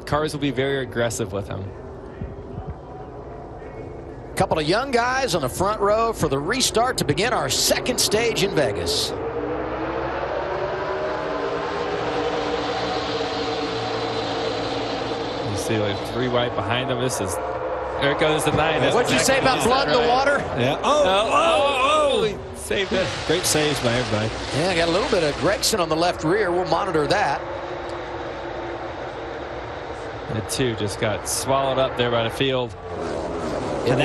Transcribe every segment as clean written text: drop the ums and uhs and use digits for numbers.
cars will be very aggressive with him. Couple of young guys on the front row for the restart to begin our second stage in Vegas. You see like 3 wide behind him. There goes the 9. What'd you say about blood in the water? Yeah. He saved it. Great saves by everybody. Yeah, got a little bit of Gragson on the left rear. We'll monitor that. The 2 just got swallowed up there by the field. And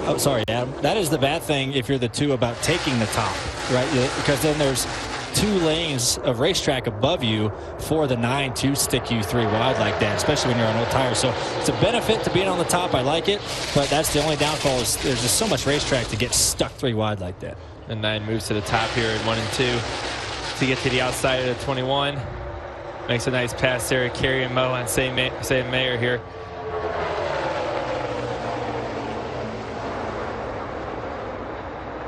oh, sorry, Adam. That is the bad thing if you're the 2 about taking the top, right? Because then there's 2 lanes of racetrack above you for the 9 to stick you 3 wide like that, especially when you're on old tires. So it's a benefit to being on the top. I like it, but that's the only downfall is there's just so much racetrack to get stuck 3 wide like that. The 9 moves to the top here in 1 and 2 to get to the outside of the 21. Makes a nice pass there, Kerry and Mo on same Mayer here.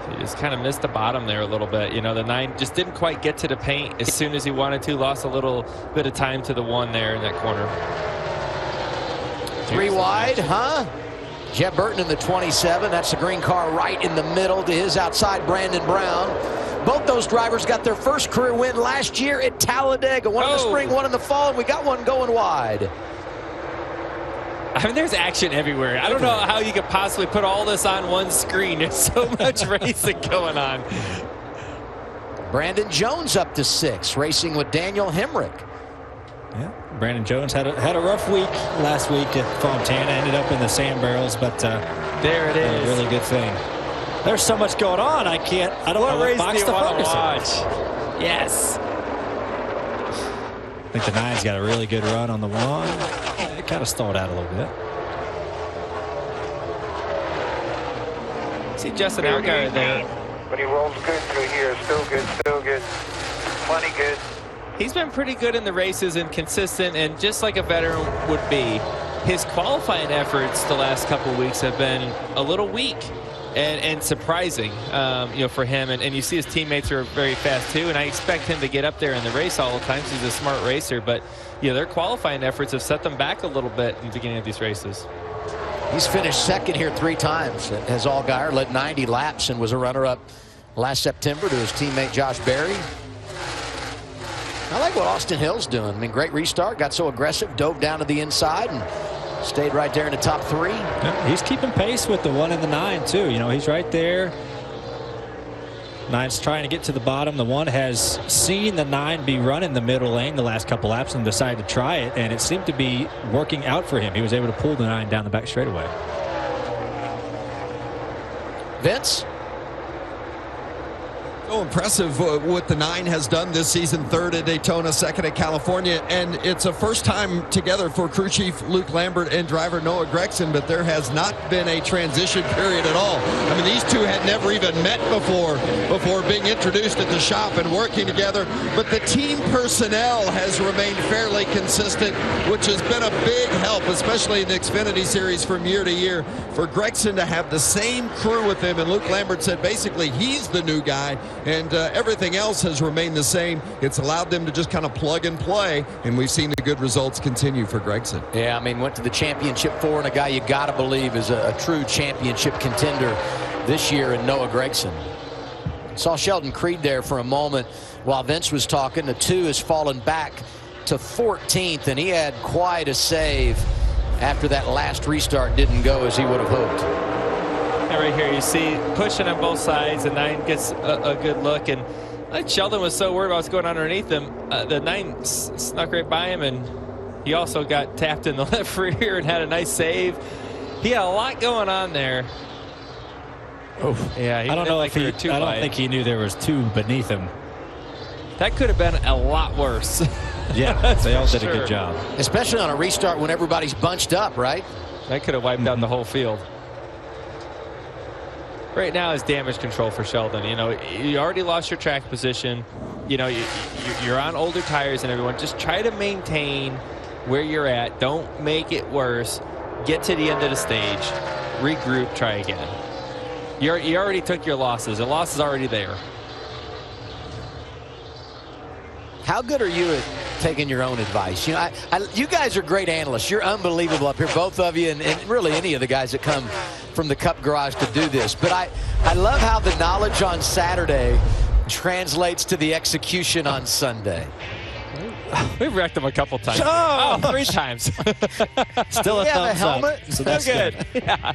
So he just kind of missed the bottom there a little bit. You know, the 9 just didn't quite get to the paint as soon as he wanted to. Lost a little bit of time to the 1 there in that corner. 3 wide, huh? Jeb Burton in the 27. That's the green car right in the middle to his outside, Brandon Brown. Both those drivers got their first career win last year at Talladega. One in the spring, one in the fall, and we got one going wide. I mean, there's action everywhere. I don't know how you could possibly put all this on one screen. There's so much racing going on. Brandon Jones up to 6, racing with Daniel Hemrick. Yeah, Brandon Jones had a rough week last week at Fontana. Ended up in the sand barrels, but there it is. A really good thing. There's so much going on. I don't know what box to focus on. Yes. I think the 9's got a really good run on the 1. It kind of stalled out a little bit. See Justin Allgaier there. But he rolls good through here. Still good. Plenty good. He's been pretty good in the races and consistent, and just like a veteran would be. His qualifying efforts the last couple of weeks have been a little weak. And surprising, you know, for him. And you see his teammates are very fast too. And I expect him to get up there in the race all the time. So he's a smart racer. But you know, their qualifying efforts have set them back a little bit in the beginning of these races. He's finished second here 3 times. As Allgaier led 90 laps and was a runner-up last September to his teammate Josh Berry. I like what Austin Hill's doing. I mean, great restart. Got so aggressive, dove down to the inside, and stayed right there in the top 3. Yeah, he's keeping pace with the 1 and the 9 too. You know, he's right there. 9's trying to get to the bottom. The 1 has seen the 9 be running the middle lane the last couple laps and decided to try it, and it seemed to be working out for him. He was able to pull the 9 down the back straightaway. Vince? So impressive what the 9 has done this season. 3rd at Daytona, 2nd at California, and it's a first time together for crew chief Luke Lambert and driver Noah Gragson, but there has not been a transition period at all. I mean, these 2 had never even met before being introduced at the shop and working together, but the team personnel has remained fairly consistent, which has been a big help, especially in the Xfinity Series from year to year, for Gragson to have the same crew with him. And Luke Lambert said basically he's the new guy, and everything else has remained the same. It's allowed them to just kind of plug and play, and we've seen the good results continue for Gragson. Yeah, I mean, went to the championship 4, and a guy you got to believe is a true championship contender this year in Noah Gragson. Saw Sheldon Creed there for a moment while Vince was talking. The 2 has fallen back to 14th, and he had quite a save after that last restart didn't go as he would have hoped. And right here you see pushing on both sides. The 9 gets a good look, and Sheldon was so worried about what's going on underneath him. The 9 snuck right by him, and he also got tapped in the left rear and had a nice save. He had a lot going on there. Oh, yeah. I don't know if I don't think he knew there was 2 beneath him. That could have been a lot worse. Yeah, they all did a good job. Especially on a restart when everybody's bunched up, right? That could have wiped out the whole field. Right now is damage control for Sheldon. You know, you already lost your track position. You know, you're on older tires and everyone. Just try to maintain where you're at. Don't make it worse. Get to the end of the stage. Regroup. Try again. You already took your losses. The loss is already there. How good are you at taking your own advice. You know, you guys are great analysts. You're unbelievable up here, both of you, and really any of the guys that come from the Cup Garage to do this. But I love how the knowledge on Saturday translates to the execution on Sunday. We've wrecked them a couple times. Oh, 3 times. Still a have a thumbs helmet? up. So that's good. good. Yeah.